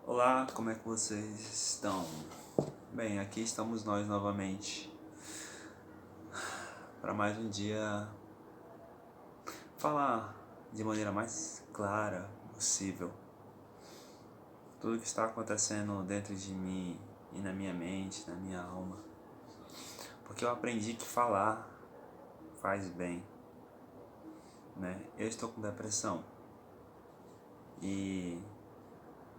Olá, como é que vocês estão? Bem, aqui estamos nós novamente para mais um dia falar de maneira mais clara possível tudo que está acontecendo dentro de mim e na minha mente, na minha alma. Porque eu aprendi que falar faz bem, né? Eu estou com depressão e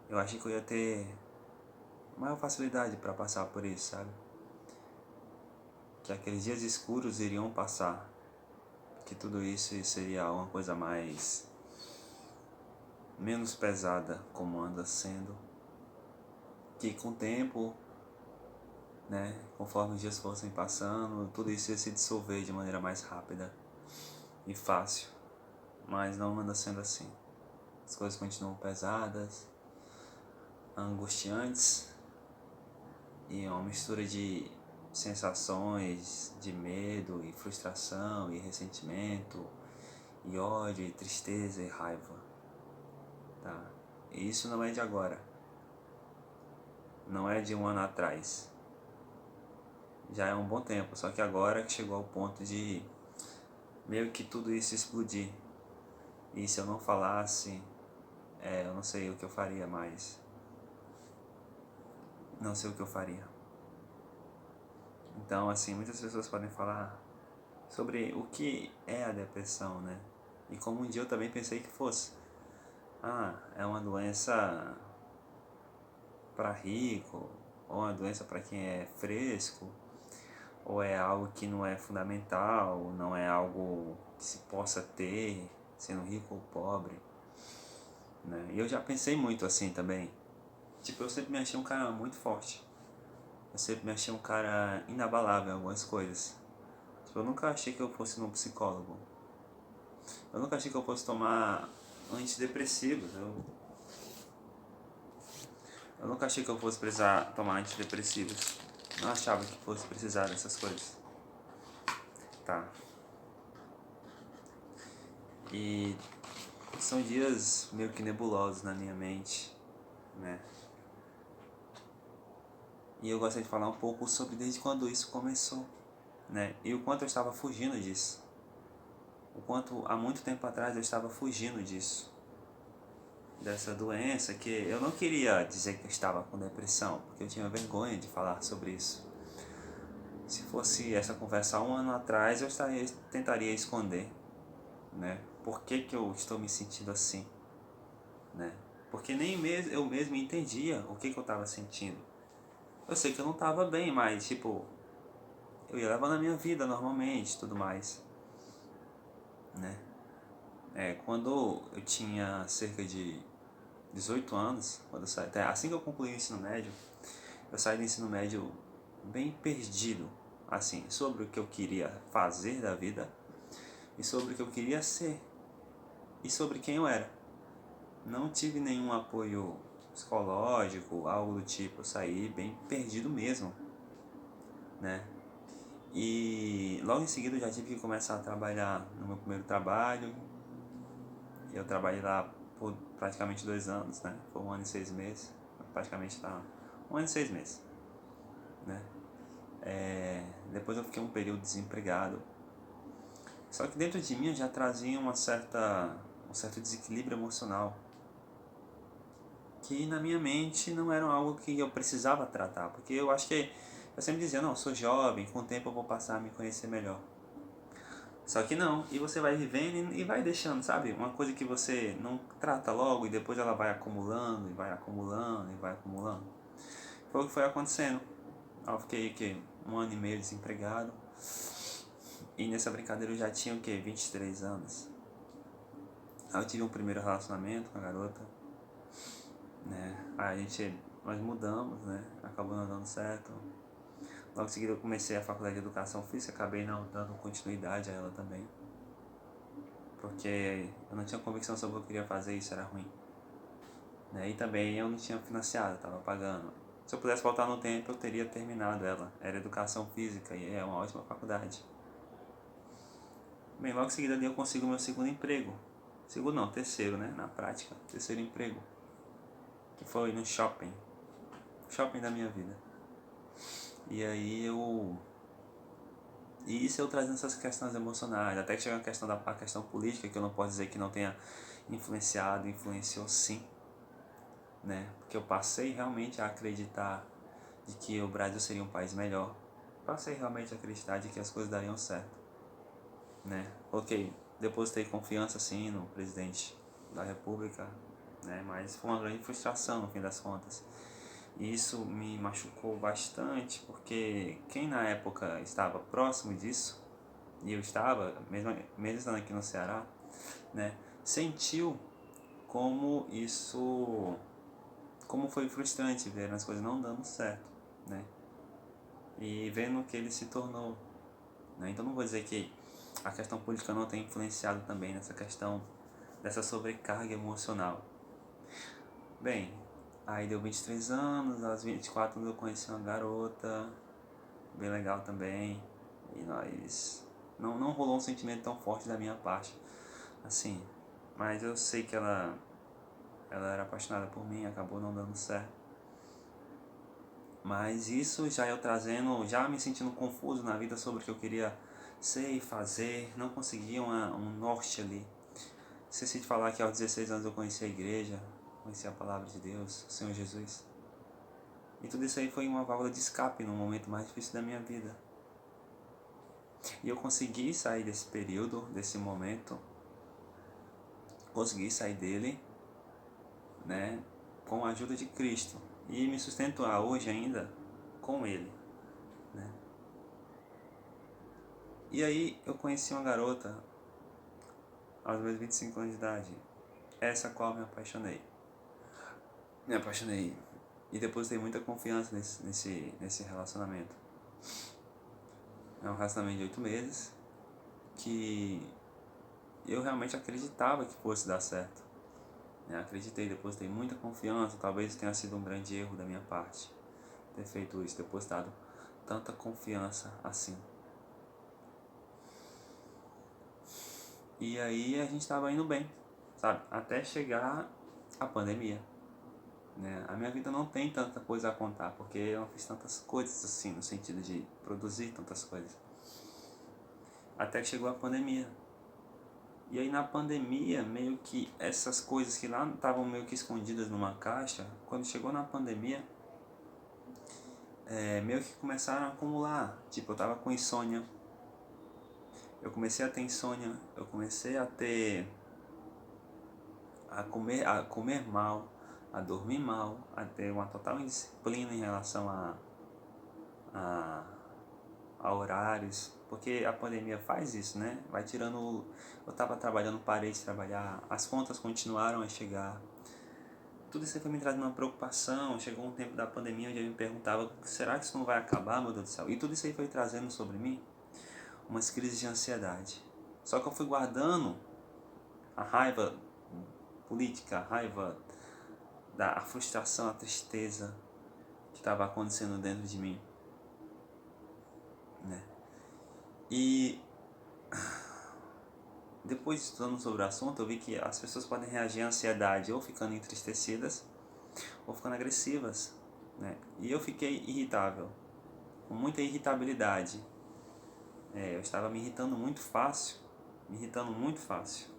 eu achei que eu ia ter maior facilidade para passar por isso, sabe? Que aqueles dias escuros iriam passar, que tudo isso seria uma coisa mais menos pesada como anda sendo, que com o tempo, né, conforme os dias fossem passando, tudo isso ia se dissolver de maneira mais rápida e fácil, mas não anda sendo assim. As coisas continuam pesadas, angustiantes e uma mistura de sensações de medo e frustração e ressentimento e ódio e tristeza e raiva, tá? E isso não é de agora, não é de um ano atrás, já é um bom tempo, só que agora que chegou ao ponto de meio que tudo isso explodir. E se eu não falasse, eu não sei o que eu faria mais. Não sei o que eu faria. Então, assim, muitas pessoas podem falar sobre o que é a depressão, né? E como um dia eu também pensei que fosse. É uma doença para rico, ou uma doença para quem é fresco, ou é algo que não é fundamental, não é algo que se possa ter, sendo rico ou pobre, né? E eu já pensei muito assim também. Tipo, eu sempre me achei um cara muito forte. Eu sempre me achei um cara inabalável em algumas coisas. Tipo, eu nunca achei que eu fosse num psicólogo. Eu nunca achei que eu fosse tomar antidepressivos. Eu nunca achei que eu fosse precisar tomar antidepressivos. Não achava que fosse precisar dessas coisas. Tá. E são dias meio que nebulosos na minha mente, né? E eu gostaria de falar um pouco sobre desde quando isso começou, né? E o quanto eu estava fugindo disso. O quanto há muito tempo atrás eu estava fugindo disso. Dessa doença, que eu não queria dizer que eu estava com depressão, porque eu tinha vergonha de falar sobre isso. Se fosse essa conversa há um ano atrás, tentaria esconder, né? Por que que eu estou me sentindo assim, né? Porque nem mesmo eu mesmo entendia o que que eu estava sentindo. Eu sei que eu não estava bem, mas tipo, eu ia levando a minha vida normalmente, tudo mais, né? Quando eu tinha cerca de 18 anos, quando eu saí, até assim que eu concluí o ensino médio, eu saí do ensino médio bem perdido, assim, sobre o que eu queria fazer da vida e sobre o que eu queria ser e sobre quem eu era. Não tive nenhum apoio psicológico, algo do tipo, eu saí bem perdido mesmo, né? E logo em seguida eu já tive que começar a trabalhar no meu primeiro trabalho. Eu trabalhei lá por praticamente 2 anos, né? Foi 1 ano e 6 meses, praticamente tá 1 ano e 6 meses, né? Depois eu fiquei um período desempregado. Só que dentro de mim eu já trazia um certo desequilíbrio emocional, que na minha mente não era algo que eu precisava tratar, porque eu acho que eu sempre dizia, não, eu sou jovem, com o tempo eu vou passar a me conhecer melhor. Só que não, e você vai vivendo e vai deixando, sabe? Uma coisa que você não trata logo e depois ela vai acumulando e vai acumulando e vai acumulando. Foi o que foi acontecendo. Eu fiquei, 1 ano e meio desempregado. E nessa brincadeira eu já tinha, 23 anos. Aí eu tive um primeiro relacionamento com a garota, né? Aí nós mudamos, né? Acabou não dando certo. Logo em seguida eu comecei a faculdade de educação física, acabei não dando continuidade a ela também. Porque eu não tinha convicção sobre o que eu queria fazer e isso era ruim, né? E também eu não tinha financiado, estava pagando. Se eu pudesse voltar no tempo eu teria terminado ela. Era educação física e é uma ótima faculdade. Bem, logo em seguida eu consigo meu segundo emprego. Segundo não, terceiro, né? Na prática, terceiro emprego. que foi no shopping da minha vida. E aí e isso eu trazendo essas questões emocionais, até que chega a questão política, que eu não posso dizer que não tenha influenciou sim, né? Porque eu passei realmente a acreditar de que o Brasil seria um país melhor. Passei realmente a acreditar de que as coisas dariam certo, né? Ok, depositei confiança sim no presidente da República, né? Mas foi uma grande frustração no fim das contas. E isso me machucou bastante, porque quem na época estava próximo disso, e eu estava, mesmo estando aqui no Ceará, né, sentiu como como foi frustrante ver as coisas não dando certo, né, e vendo o que ele se tornou, né. Então não vou dizer que a questão política não tem influenciado também nessa questão dessa sobrecarga emocional. Bem, aí deu 23 anos, aos 24 eu conheci uma garota, bem legal também, e nós... Não rolou um sentimento tão forte da minha parte, assim, mas eu sei que ela era apaixonada por mim, acabou não dando certo. Mas isso já eu trazendo, já me sentindo confuso na vida sobre o que eu queria ser e fazer, não conseguia um norte ali. Esqueci de falar que aos 16 anos eu conheci a igreja, conheci a palavra de Deus, o Senhor Jesus. E tudo isso aí foi uma válvula de escape no momento mais difícil da minha vida. E eu consegui sair desse período, desse momento, consegui sair dele, né, com a ajuda de Cristo. E me sustento hoje ainda com Ele, né. E aí eu conheci uma garota aos meus 25 anos de idade, essa qual me apaixonei. Me apaixonei e depositei muita confiança nesse relacionamento. É um relacionamento de 8 meses que eu realmente acreditava que fosse dar certo. Acreditei, depositei muita confiança, talvez tenha sido um grande erro da minha parte ter feito isso, depositado tanta confiança assim. E aí a gente estava indo bem, sabe? Até chegar a pandemia, né? A minha vida não tem tanta coisa a contar, porque eu não fiz tantas coisas assim, no sentido de produzir tantas coisas. Até que chegou a pandemia. E aí na pandemia, meio que essas coisas que lá estavam meio que escondidas numa caixa, quando chegou na pandemia, meio que começaram a acumular. Tipo, eu tava com insônia, eu comecei a ter insônia, eu comecei a comer mal, a dormir mal, a ter uma total indisciplina em relação a, a horários, porque a pandemia faz isso, né? Vai tirando. Eu estava trabalhando, parei de trabalhar, as contas continuaram a chegar. Tudo isso foi me trazendo uma preocupação. Chegou um tempo da pandemia onde eu me perguntava: será que isso não vai acabar, meu Deus do céu? E tudo isso aí foi trazendo sobre mim umas crises de ansiedade. Só que eu fui guardando a raiva política, a raiva a frustração, a tristeza que estava acontecendo dentro de mim, né? E depois estudando sobre o assunto, eu vi que as pessoas podem reagir à ansiedade ou ficando entristecidas ou ficando agressivas, né? E eu fiquei irritável, com muita irritabilidade. Eu estava me irritando muito fácil, me irritando muito fácil.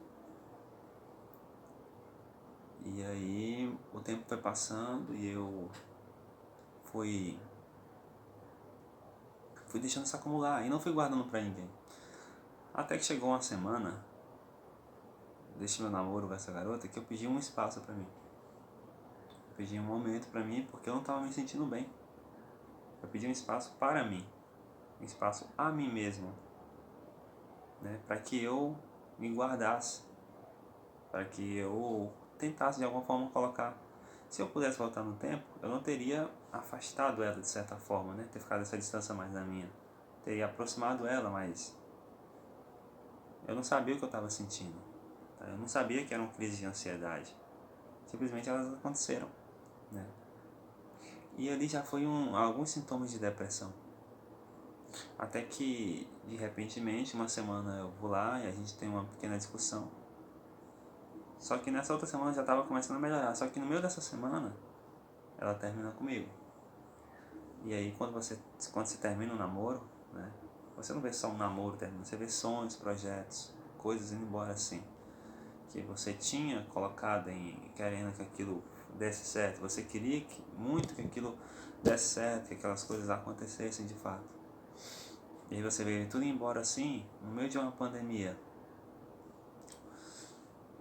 E aí o tempo foi passando e eu fui deixando isso acumular e não fui guardando pra ninguém. Até que chegou uma semana desse meu namoro com essa garota que eu pedi um espaço pra mim. Eu pedi um momento pra mim porque eu não tava me sentindo bem. Eu pedi um espaço para mim, um espaço a mim mesmo, né? Para que eu me guardasse, para que eu tentasse de alguma forma colocar. Se eu pudesse voltar no tempo, eu não teria afastado ela de certa forma, né? Ter ficado essa distância mais da minha. Teria aproximado ela, mas eu não sabia o que eu estava sentindo. Tá? Eu não sabia que eram crises de ansiedade. Simplesmente elas aconteceram, né? E ali já foi alguns sintomas de depressão. Até que, de repentemente, uma semana eu vou lá e a gente tem uma pequena discussão. Só que nessa outra semana já estava começando a melhorar. Só que no meio dessa semana, ela termina comigo. E aí quando você termina um namoro, né? Você não vê só um namoro terminando, você vê sonhos, projetos, coisas indo embora assim. Que você tinha colocado querendo que aquilo desse certo. Você queria muito que aquilo desse certo, que aquelas coisas acontecessem de fato. E aí você vê tudo embora assim, no meio de uma pandemia.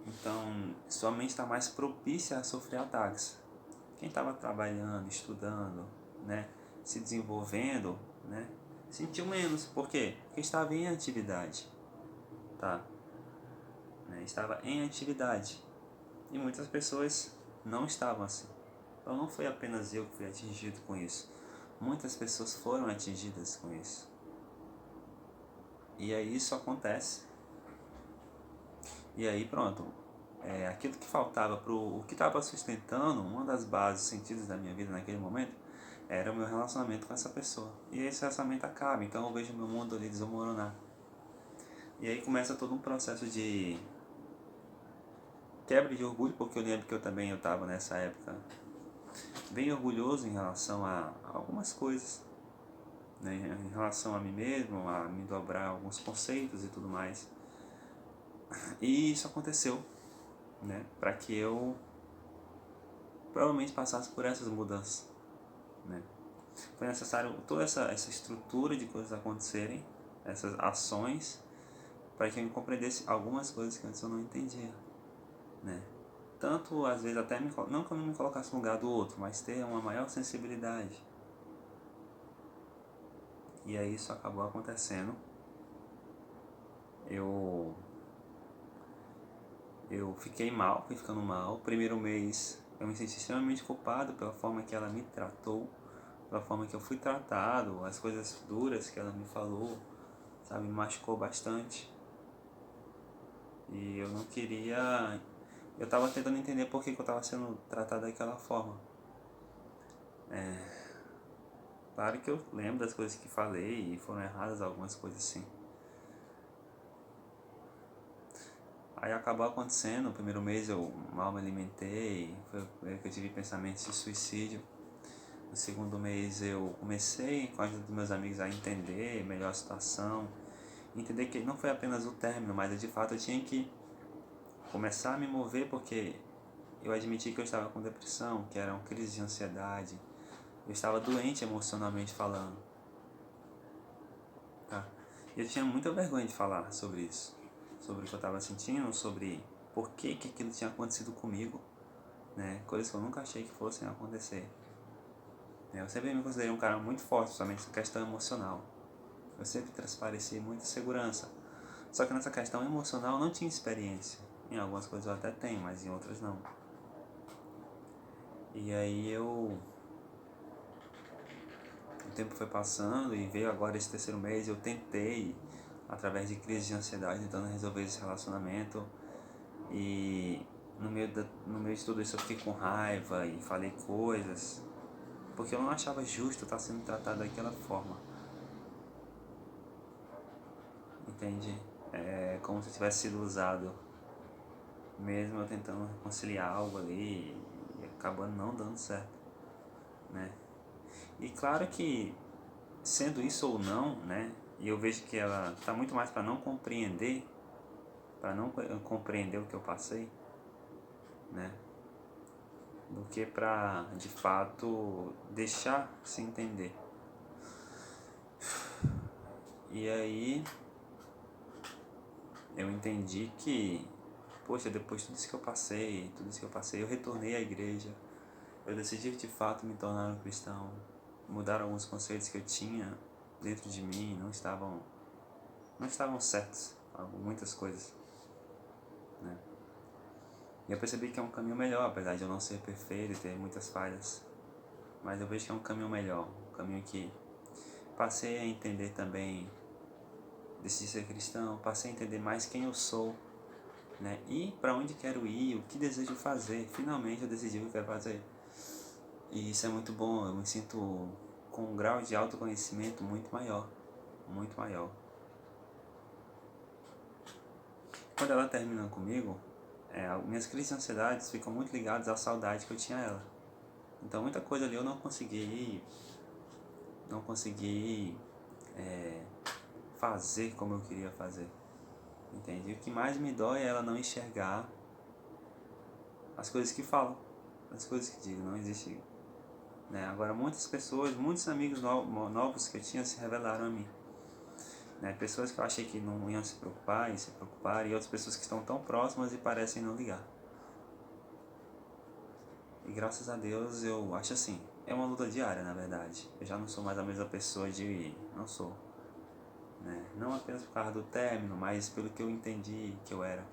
Então, sua mente está mais propícia a sofrer ataques. Quem estava trabalhando, estudando, né, se desenvolvendo, né, sentiu menos. Por quê? Porque estava em atividade, tá? Né, estava em atividade. E muitas pessoas não estavam assim. Então não foi apenas eu que fui atingido com isso. Muitas pessoas foram atingidas com isso. E aí isso acontece. E aí pronto. Aquilo que faltava o que estava sustentando, uma das bases, sentidos da minha vida naquele momento, era o meu relacionamento com essa pessoa. E esse relacionamento acaba, então eu vejo o meu mundo ali desmoronar. E aí começa todo um processo de quebra de orgulho, porque eu lembro que eu estava nessa época bem orgulhoso em relação a algumas coisas, né, em relação a mim mesmo, a me dobrar alguns conceitos e tudo mais. E isso aconteceu, né, para que eu provavelmente passasse por essas mudanças, né. Foi necessário toda essa estrutura de coisas acontecerem, essas ações, para que eu compreendesse algumas coisas que antes eu não entendia, né. Tanto, às vezes, até não que eu não me colocasse no lugar do outro, mas ter uma maior sensibilidade. E aí isso acabou acontecendo. Eu fiquei mal, fui ficando mal. Primeiro mês eu me senti extremamente culpado pela forma que ela me tratou, pela forma que eu fui tratado, as coisas duras que ela me falou, sabe, me machucou bastante. E eu não queria. Eu estava tentando entender por que eu estava sendo tratado daquela forma. Claro que eu lembro das coisas que falei e foram erradas algumas coisas sim. Aí acabou acontecendo, no primeiro mês eu mal me alimentei, foi aí que eu tive pensamentos de suicídio. No segundo mês eu comecei, com a ajuda dos meus amigos, a entender melhor a situação. Entender que não foi apenas o término, mas de fato eu tinha que começar a me mover, porque eu admiti que eu estava com depressão, que era uma crise de ansiedade. Eu estava doente emocionalmente falando, tá? E eu tinha muita vergonha de falar sobre isso, sobre o que eu estava sentindo, sobre por que aquilo tinha acontecido comigo, né? Coisas que eu nunca achei que fossem acontecer. Eu sempre me considerei um cara muito forte, principalmente nessa questão emocional. Eu sempre transpareci muita segurança. Só que nessa questão emocional eu não tinha experiência. Em algumas coisas eu até tenho, mas em outras não. E aí o tempo foi passando e veio agora esse terceiro mês. Eu tentei, através de crise de ansiedade, tentando resolver esse relacionamento. E no meio de tudo isso eu fiquei com raiva e falei coisas, porque eu não achava justo estar sendo tratado daquela forma. Entende? É como se eu tivesse sido usado, mesmo eu tentando reconciliar algo ali e acabando não dando certo, né? E claro que, sendo isso ou não, né? E eu vejo que ela tá muito mais para não compreender, para não compreender o que eu passei, né? Do que para de fato deixar se entender. E aí eu entendi que, poxa, depois de tudo isso que eu passei, eu retornei à igreja. Eu decidi de fato me tornar um cristão. Mudar alguns conceitos que eu tinha dentro de mim, não estavam certos, muitas coisas, né? E eu percebi que é um caminho melhor, apesar de eu não ser perfeito e ter muitas falhas. Mas eu vejo que é um caminho melhor, um caminho que passei a entender também, decidi ser cristão, passei a entender mais quem eu sou, né? E para onde quero ir, o que desejo fazer. Finalmente eu decidi o que eu quero fazer. E isso é muito bom, eu me sinto com um grau de autoconhecimento muito maior, muito maior. Quando ela termina comigo, minhas crises de ansiedade ficam muito ligadas à saudade que eu tinha ela. Então muita coisa ali eu não consegui fazer como eu queria fazer. Entende? E o que mais me dói é ela não enxergar as coisas que falam, as coisas que digo, não existe. Né? Agora muitas pessoas, muitos amigos novos que eu tinha se revelaram a mim. Né? Pessoas que eu achei que não iam se preocupar e se preocuparam, e outras pessoas que estão tão próximas e parecem não ligar. E graças a Deus eu acho assim, é uma luta diária na verdade. Eu já não sou mais a mesma pessoa não sou. Né? Não apenas por causa do término, mas pelo que eu entendi que eu era.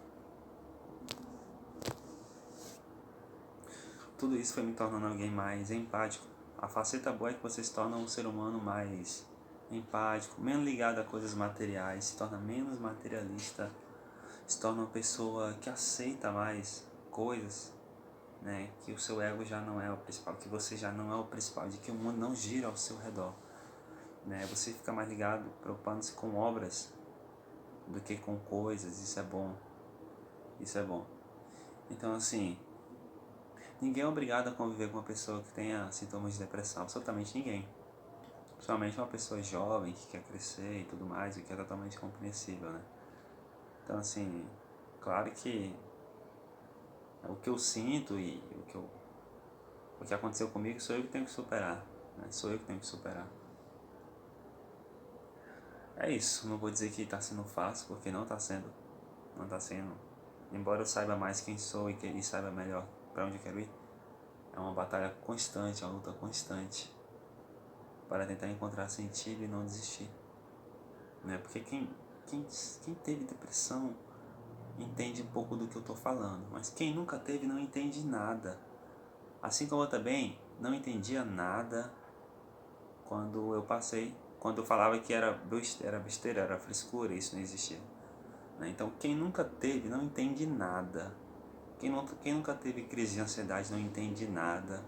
Tudo isso foi me tornando alguém mais empático. A faceta boa é que você se torna um ser humano mais empático, menos ligado a coisas materiais, se torna menos materialista, se torna uma pessoa que aceita mais coisas, né? Que o seu ego já não é o principal, que você já não é o principal, de que o mundo não gira ao seu redor. Né? Você fica mais ligado, preocupando-se com obras do que com coisas, isso é bom. Isso é bom. Então assim, ninguém é obrigado a conviver com uma pessoa que tenha sintomas de depressão, absolutamente ninguém. Principalmente uma pessoa jovem que quer crescer e tudo mais, o que é totalmente compreensível, né? Então assim, claro que o que eu sinto e o que aconteceu comigo sou eu que tenho que superar, né? Sou eu que tenho que superar. É isso, não vou dizer que está sendo fácil, porque não está sendo. Não está sendo. Embora eu saiba mais quem sou e saiba melhor para onde eu quero ir, é uma batalha constante, é uma luta constante para tentar encontrar sentido e não desistir. Né? Porque quem teve depressão entende um pouco do que eu estou falando, mas quem nunca teve não entende nada. Assim como eu também não entendia nada quando eu falava que era besteira, era frescura, isso não existia. Né? Então quem nunca teve não entende nada. Quem nunca teve crise de ansiedade não entende nada.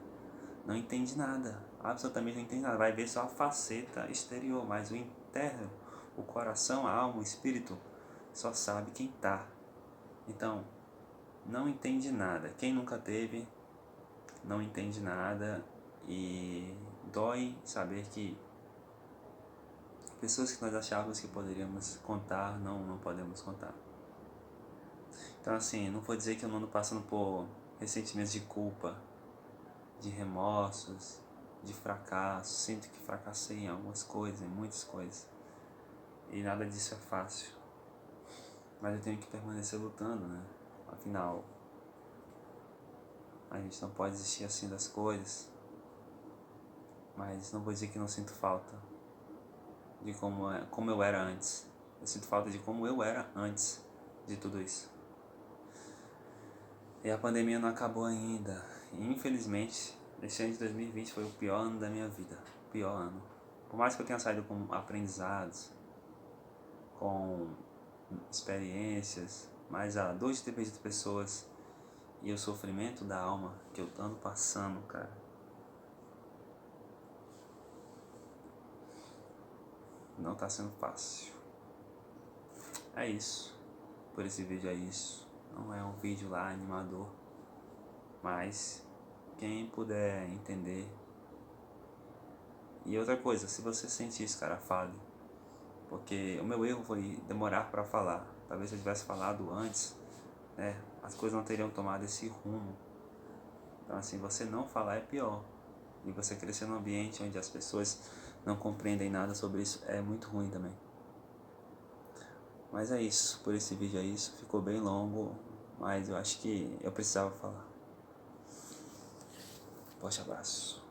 Não entende nada, absolutamente não entende nada. Vai ver só a faceta exterior, mas o interno, o coração, a alma, o espírito, só sabe quem tá. Então, não entende nada. Quem nunca teve, não entende nada e dói saber que pessoas que nós achávamos que poderíamos contar, não podemos contar. Então assim, não vou dizer que eu não ando passando por ressentimentos de culpa, de remorsos, de fracasso. Sinto que fracassei em algumas coisas, em muitas coisas. E nada disso é fácil. Mas eu tenho que permanecer lutando, né? Afinal, a gente não pode desistir assim das coisas. Mas não vou dizer que não sinto falta de como eu era antes. Eu sinto falta de como eu era antes de tudo isso. E a pandemia não acabou ainda. E infelizmente, esse ano de 2020 foi o pior ano da minha vida. O pior ano. Por mais que eu tenha saído com aprendizados, com experiências, mas a dor de ter perdido pessoas e o sofrimento da alma que eu ando passando, cara, não tá sendo fácil. É isso. Por esse vídeo é isso. Não é um vídeo lá animador, mas quem puder entender. E outra coisa, se você sente isso, cara, fale. Porque o meu erro foi demorar para falar. Talvez se eu tivesse falado antes, né, as coisas não teriam tomado esse rumo. Então assim, você não falar é pior. E você crescer num ambiente onde as pessoas não compreendem nada sobre isso é muito ruim também. Mas é isso, por esse vídeo é isso. Ficou bem longo, mas eu acho que eu precisava falar. Forte abraço.